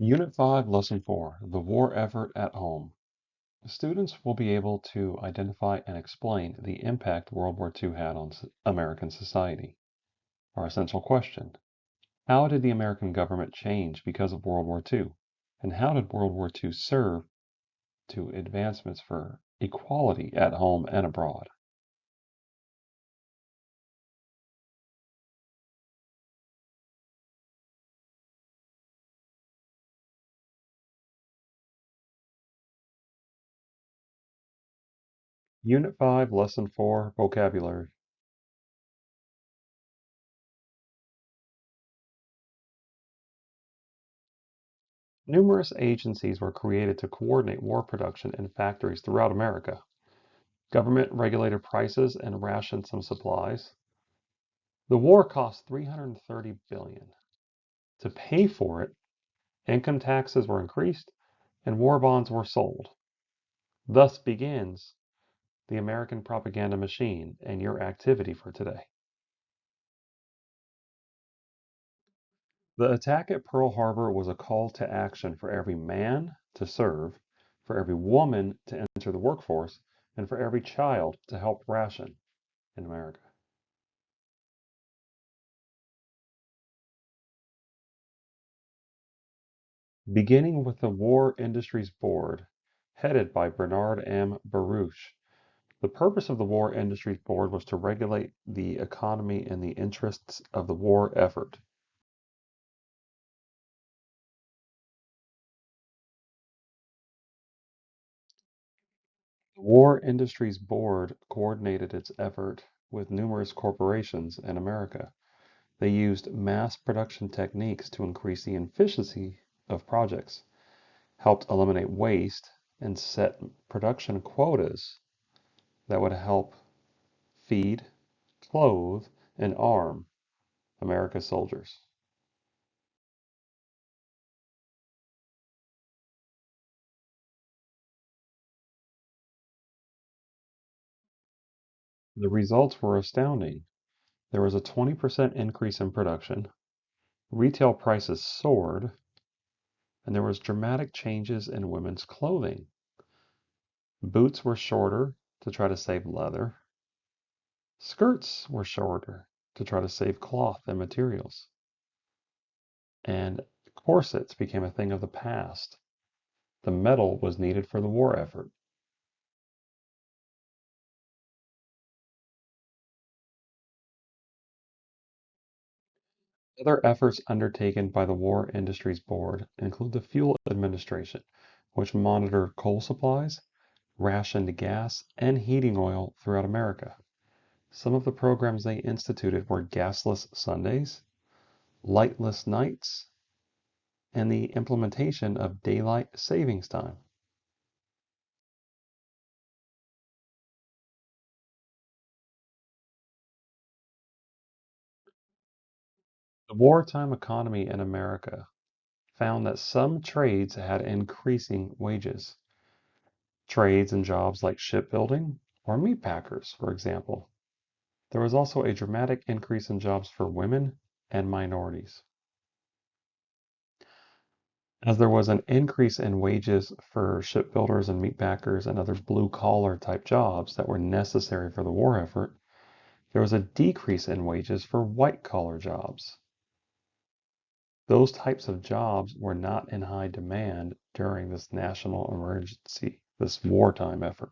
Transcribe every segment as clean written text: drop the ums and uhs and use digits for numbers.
Unit 5, Lesson 4, The War Effort at Home. Students will be able to identify and explain the impact World War II had on American society. Our essential question: how did the American government change because of World War II? And how did World War II serve to advancements for equality at home and abroad? Unit 5, Lesson 4, Vocabulary. Numerous agencies were created to coordinate war production in factories throughout America. Government regulated prices and rationed some supplies. The war cost $330 billion. To pay for it, income taxes were increased and war bonds were sold. Thus begins the American propaganda machine and your activity for today. The attack at Pearl Harbor was a call to action for every man to serve, for every woman to enter the workforce, and for every child to help ration in America. Beginning with the War Industries Board, headed by Bernard M. Baruch. The purpose of the War Industries Board was to regulate the economy in the interests of the war effort. The War Industries Board coordinated its effort with numerous corporations in America. They used mass production techniques to increase the efficiency of projects, helped eliminate waste, and set production quotas that would help feed, clothe, and arm America's soldiers. The results were astounding. There was a 20% increase in production, retail prices soared, and there was dramatic changes in women's clothing. Boots were shorter to try to save leather. Skirts were shorter to try to save cloth and materials. And corsets became a thing of the past. The metal was needed for the war effort. Other efforts undertaken by the War Industries Board include the Fuel Administration, which monitored coal supplies, rationed gas and heating oil throughout America. Some of the programs they instituted were gasless Sundays, lightless nights, and the implementation of daylight savings time. The wartime economy in America found that some trades had increasing wages. Trades and jobs like shipbuilding or meat packers, for example. There was also a dramatic increase in jobs for women and minorities. As there was an increase in wages for shipbuilders and meatpackers and other blue collar type jobs that were necessary for the war effort, there was a decrease in wages for white collar jobs. Those types of jobs were not in high demand during this national emergency, this wartime effort.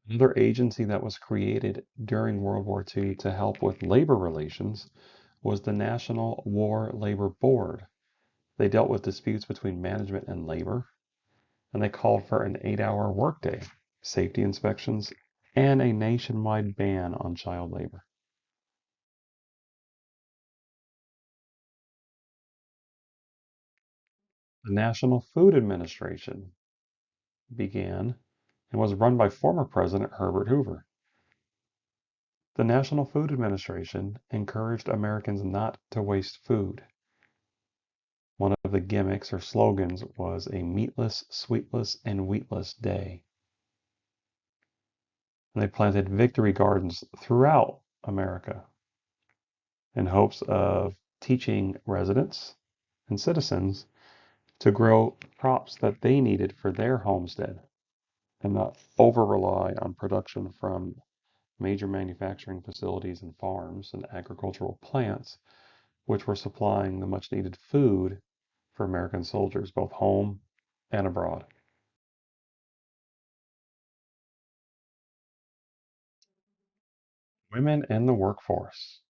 Another agency that was created during World War II to help with labor relations was the National War Labor Board. They dealt with disputes between management and labor, and they called for an 8-hour workday, safety inspections, and a nationwide ban on child labor. The National Food Administration began and was run by former President Herbert Hoover. The National Food Administration encouraged Americans not to waste food. One of the gimmicks or slogans was a meatless, sweetless, and wheatless day. And they planted victory gardens throughout America in hopes of teaching residents and citizens to grow crops that they needed for their homestead and not over rely on production from major manufacturing facilities and farms and agricultural plants, which were supplying the much needed food for American soldiers, both home and abroad. Women in the workforce.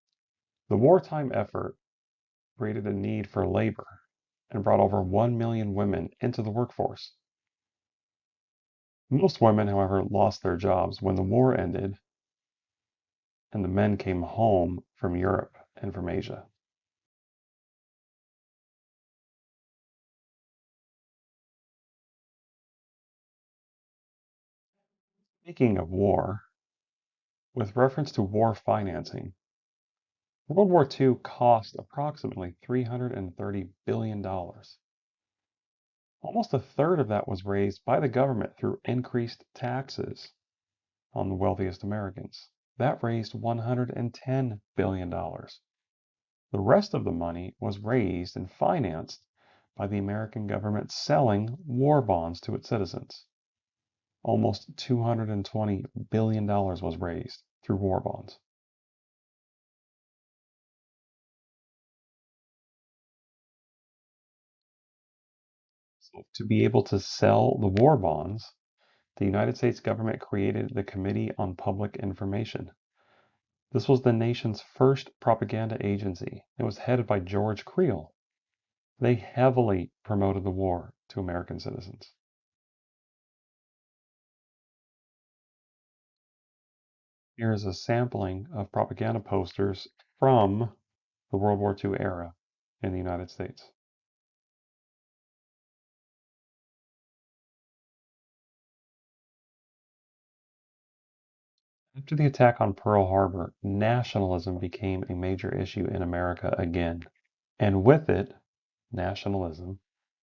The wartime effort created a need for labor and brought over 1 million women into the workforce. Most women, however, lost their jobs when the war ended and the men came home from Europe and from Asia. Speaking of war, with reference to war financing, World War II cost approximately $330 billion dollars. Almost a third of that was raised by the government through increased taxes on the wealthiest Americans. That raised $110 billion dollars. The rest of the money was raised and financed by the American government selling war bonds to its citizens. Almost $220 billion dollars was raised through war bonds. So to be able to sell the war bonds, the United States government created the Committee on Public Information. This was the nation's first propaganda agency. It was headed by George Creel. They heavily promoted the war to American citizens. Here is a sampling of propaganda posters from the World War II era in the United States. After the attack on Pearl Harbor, nationalism became a major issue in America again. And with it, nationalism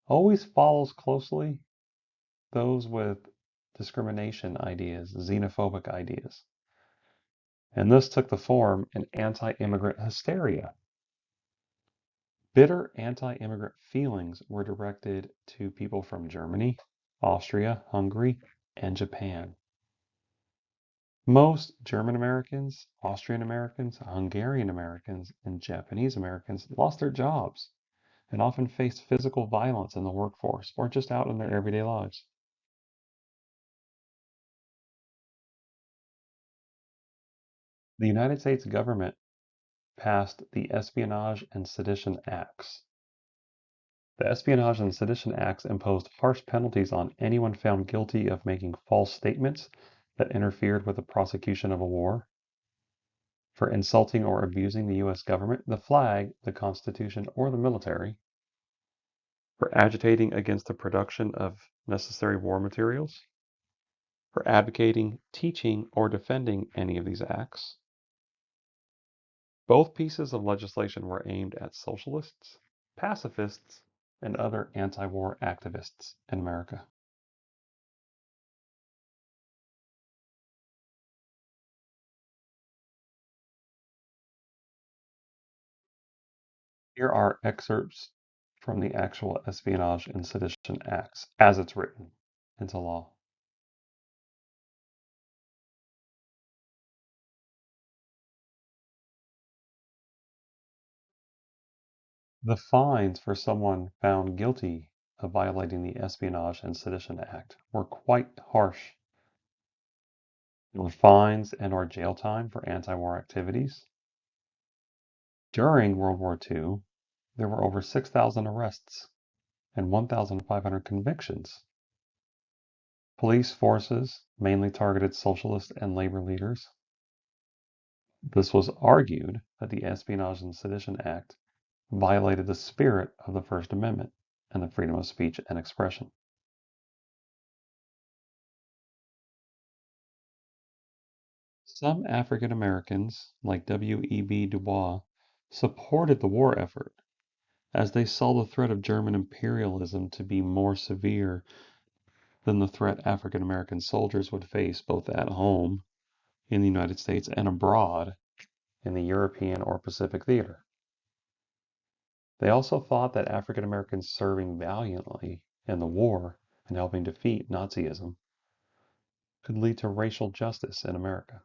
always follows closely those with discrimination ideas, xenophobic ideas. And this took the form in anti-immigrant hysteria. Bitter anti-immigrant feelings were directed to people from Germany, Austria, Hungary, and Japan. Most German Americans, Austrian Americans, Hungarian Americans, and Japanese Americans lost their jobs and often faced physical violence in the workforce or just out in their everyday lives. The United States government passed the Espionage and Sedition Acts. The Espionage and Sedition Acts imposed harsh penalties on anyone found guilty of making false statements that interfered with the prosecution of a war, for insulting or abusing the U.S. government, the flag, the Constitution, or the military, for agitating against the production of necessary war materials, for advocating, teaching, or defending any of these acts. Both pieces of legislation were aimed at socialists, pacifists, and other anti-war activists in America. Here are excerpts from the actual Espionage and Sedition Acts as it's written into law. The fines for someone found guilty of violating the Espionage and Sedition Act were quite harsh. There were fines and/or jail time for anti-war activities. During World War II, there were over 6,000 arrests and 1,500 convictions. Police forces mainly targeted socialist and labor leaders. This was argued that the Espionage and Sedition Act violated the spirit of the First Amendment and the freedom of speech and expression. Some African Americans, like W.E.B. Du Bois, supported the war effort as they saw the threat of German imperialism to be more severe than the threat African American soldiers would face both at home in the United States and abroad in the European or Pacific theater. They also thought that African Americans serving valiantly in the war and helping defeat Nazism could lead to racial justice in America.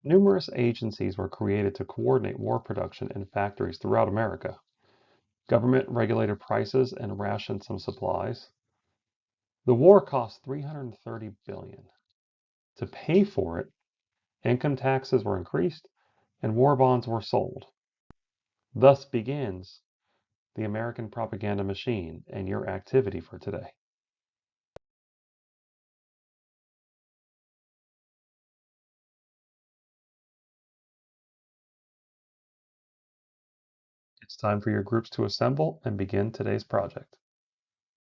Numerous agencies were created to coordinate war production in factories throughout America. Government regulated prices and rationed some supplies. The war cost $330 billion. To pay for it, income taxes were increased and war bonds were sold. Thus begins the American propaganda machine and your activity for today. It's time for your groups to assemble and begin today's project.